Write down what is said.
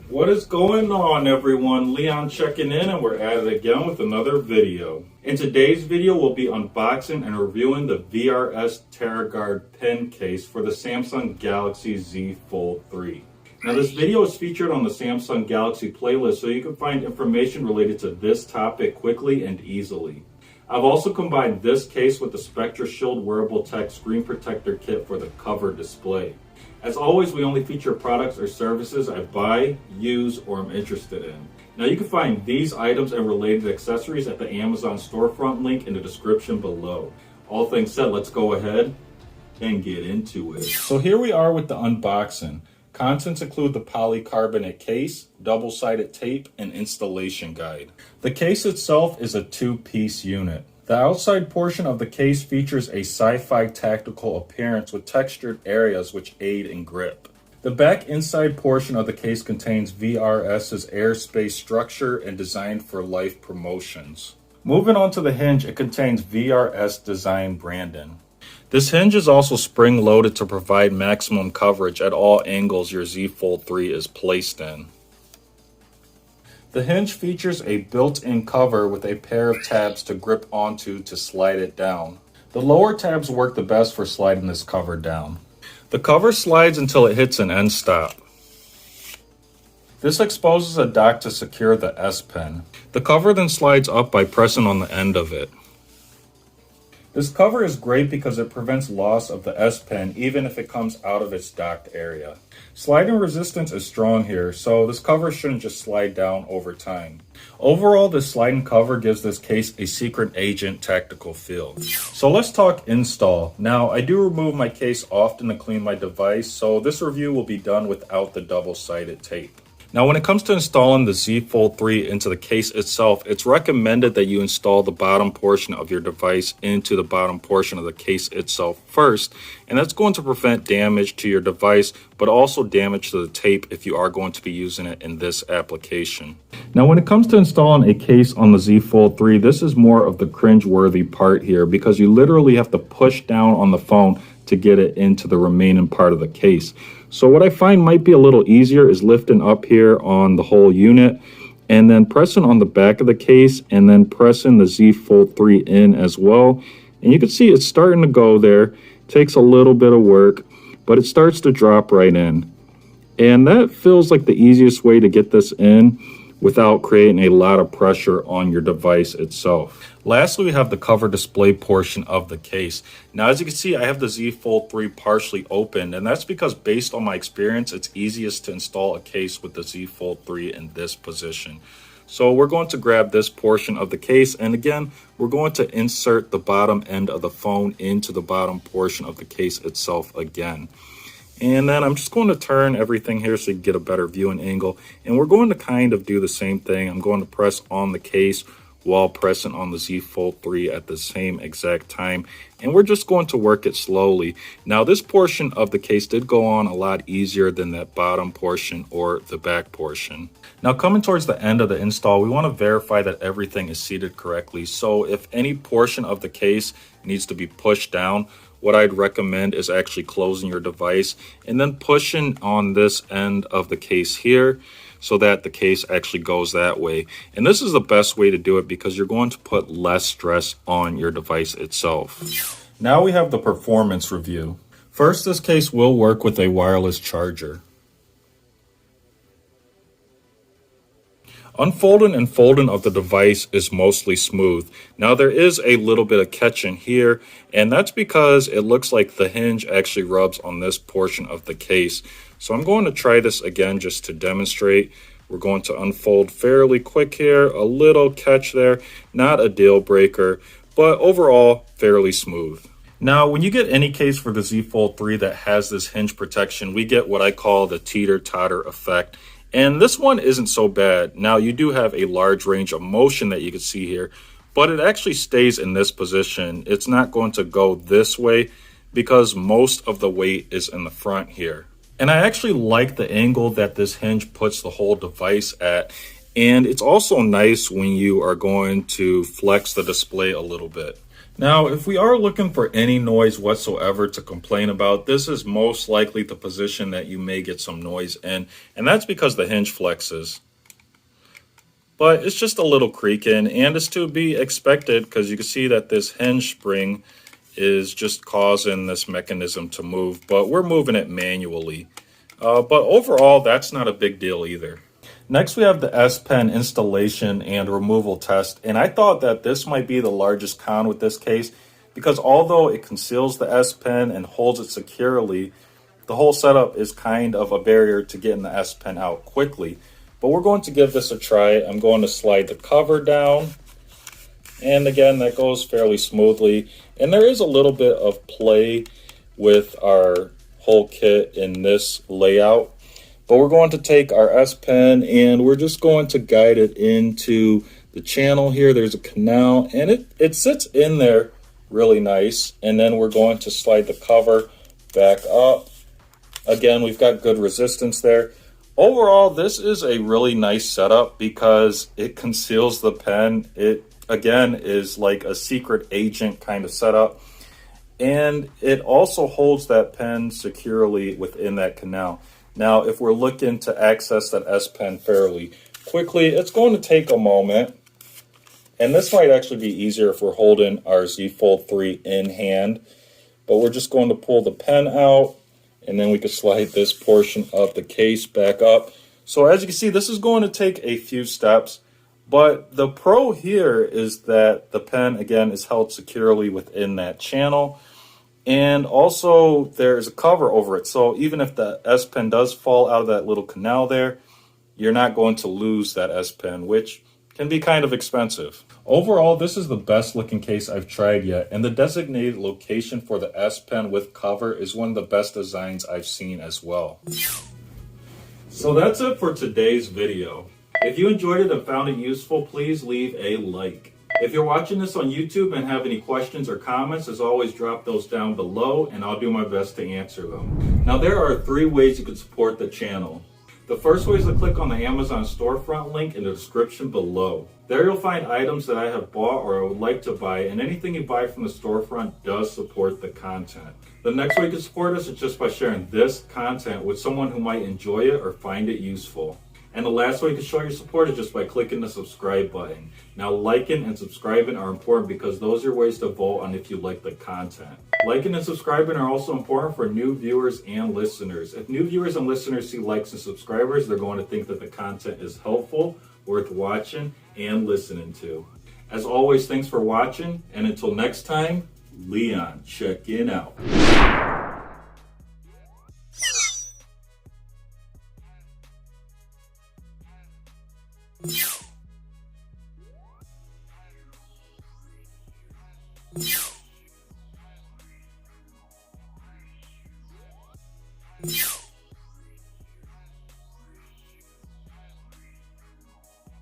What is going on, everyone? Leon checking in, and we're at it again with another video. In today's video, we'll be unboxing and reviewing the VRS Terra Guard pen case for the Samsung Galaxy Z Fold3. Now, this video is featured on the Samsung Galaxy playlist, so you can find information related to this topic quickly and easily. I've also combined this case with the SpectreShield Wearable Tech Screen Protector Kit for the cover display. As always, we only feature products or services I buy, use, or am interested in. Now, you can find these items and related accessories at the Amazon storefront link in the description below. All things said, let's go ahead and get into it. So here we are with the unboxing. Contents include the polycarbonate case, double-sided tape, and installation guide. The case itself is a two-piece unit. The outside portion of the case features a sci-fi tactical appearance with textured areas which aid in grip. The back inside portion of the case contains VRS's airspace structure and designed for life promotions. Moving on to the hinge, it contains VRS Design branding. This hinge is also spring-loaded to provide maximum coverage at all angles your Z Fold3 is placed in. The hinge features a built-in cover with a pair of tabs to grip onto to slide it down. The lower tabs work the best for sliding this cover down. The cover slides until it hits an end stop. This exposes a dock to secure the S Pen. The cover then slides up by pressing on the end of it. This cover is great because it prevents loss of the S Pen even if it comes out of its docked area. Sliding resistance is strong here, so this cover shouldn't just slide down over time. Overall, this sliding cover gives this case a secret agent tactical feel. So let's talk install. Now, I do remove my case often to clean my device, so this review will be done without the double-sided tape. Now, when it comes to installing the Z Fold3 into the case itself, it's recommended that you install the bottom portion of your device into the bottom portion of the case itself first, and that's going to prevent damage to your device, but also damage to the tape if you are going to be using it in this application. Now, when it comes to installing a case on the Z Fold3, this is more of the cringe-worthy part here because you literally have to push down on the phone to get it into the remaining part of the case. So what I find might be a little easier is lifting up here on the whole unit and then pressing on the back of the case and then pressing the Z Fold3 in as well. And you can see it's starting to go there. Takes a little bit of work, but it starts to drop right in. And that feels like the easiest way to get this in without creating a lot of pressure on your device itself. Lastly, we have the cover display portion of the case. Now, as you can see, I have the Z Fold3 partially opened, and that's because based on my experience, it's easiest to install a case with the Z Fold3 in this position. So we're going to grab this portion of the case, and again, we're going to insert the bottom end of the phone into the bottom portion of the case itself again. And then I'm just going to turn everything here so you get a better viewing angle. And we're going to kind of do the same thing. I'm going to press on the case while pressing on the Z Fold3 at the same exact time. And we're just going to work it slowly. Now, this portion of the case did go on a lot easier than that bottom portion or the back portion. Now, coming towards the end of the install, we want to verify that everything is seated correctly. So if any portion of the case needs to be pushed down, what I'd recommend is actually closing your device and then pushing on this end of the case here so that the case actually goes that way. And this is the best way to do it because you're going to put less stress on your device itself. Now we have the performance review. First, this case will work with a wireless charger. Unfolding and folding of the device is mostly smooth. Now there is a little bit of catching here, and that's because it looks like the hinge actually rubs on this portion of the case. So I'm going to try this again just to demonstrate. We're going to unfold fairly quick here, a little catch there, not a deal breaker, but overall fairly smooth. Now, when you get any case for the Z Fold3 that has this hinge protection, we get what I call the teeter-totter effect. And this one isn't so bad. Now, you do have a large range of motion that you can see here, but it actually stays in this position. It's not going to go this way because most of the weight is in the front here. And I actually like the angle that this hinge puts the whole device at. And it's also nice when you are going to flex the display a little bit. Now, if we are looking for any noise whatsoever to complain about, this is most likely the position that you may get some noise in, and that's because the hinge flexes. But it's just a little creaking, and it's to be expected because you can see that this hinge spring is just causing this mechanism to move, but we're moving it manually. But overall, that's not a big deal either. Next, we have the S Pen installation and removal test, and I thought that this might be the largest con with this case because although it conceals the S Pen and holds it securely, the whole setup is kind of a barrier to getting the S Pen out quickly. But we're going to give this a try. I'm going to slide the cover down, and again, that goes fairly smoothly. And there is a little bit of play with our whole kit in this layout. But we're going to take our S Pen and we're just going to guide it into the channel here. There's a canal and it sits in there really nice. And then we're going to slide the cover back up. Again, we've got good resistance there. Overall, this is a really nice setup because it conceals the pen. It, again, is like a secret agent kind of setup. And it also holds that pen securely within that canal. Now, if we're looking to access that S Pen fairly quickly, it's going to take a moment. And this might actually be easier if we're holding our Z Fold3 in hand. But we're just going to pull the pen out, and then we can slide this portion of the case back up. So as you can see, this is going to take a few steps. But the pro here is that the pen, again, is held securely within that channel. And also there's a cover over it. So even if the S Pen does fall out of that little canal there, you're not going to lose that S Pen, which can be kind of expensive. Overall, this is the best looking case I've tried yet. And the designated location for the S Pen with cover is one of the best designs I've seen as well. So that's it for today's video. If you enjoyed it and found it useful, please leave a like. If you're watching this on YouTube and have any questions or comments, as always, drop those down below and I'll do my best to answer them. Now, there are 3 ways you can support the channel. The first way is to click on the Amazon storefront link in the description below. There you'll find items that I have bought or I would like to buy, and anything you buy from the storefront does support the content. The next way you can support us is just by sharing this content with someone who might enjoy it or find it useful. And the last way you can show your support is just by clicking the subscribe button. Now, liking and subscribing are important because those are ways to vote on if you like the content. Liking and subscribing are also important for new viewers and listeners. If new viewers and listeners see likes and subscribers, they're going to think that the content is helpful, worth watching, and listening to. As always, thanks for watching, and until next time, Leon checking out. Yeah.